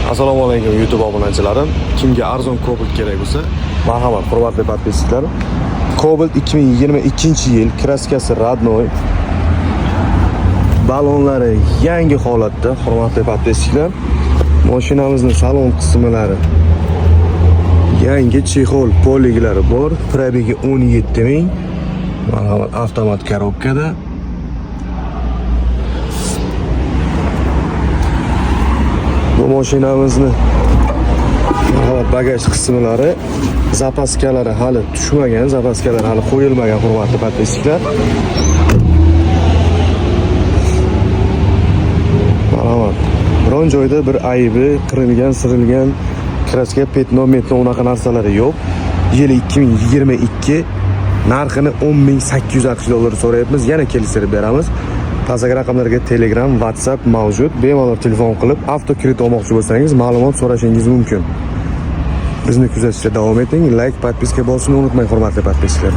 Assalomu alaykum YouTube obunachilarim. Kimga arzon Cobalt kerak bo'lsa, marhamat, hurmatli podpischilar. Cobalt 2022-yil kraskasi Radnoy. Balonlari yangi holatda, hurmatli podpischilar. Mashinamizning salon qismlari yangi chexol poliglari bor. Probegi 17 000. Marhamat, avtomat korobkada. Bu mashinamizni bagaj qismlari, zapaskalari hali tushmagan, zapaskalari hali qo'yilmagan, hurmatli podpischilar. Marhamat. Biron joyda bir aybi, qirilgan, sirilgan, kraska, petno, unaqa narsalari yo'q. Yili 2022, narxini $10.860 so'rayapmiz. Yana kelishtirib beramiz. Pastdagi raqamlarga Telegram, WhatsApp mavjud. Bemalol telefon qilib, avtokredit olmoqchi bo'lsangiz, ma'lumot so'rashingiz mumkin. Bizni kuzatishda davom eting. Like, podpiska bosishni unutmang, hurmatli podpischilar.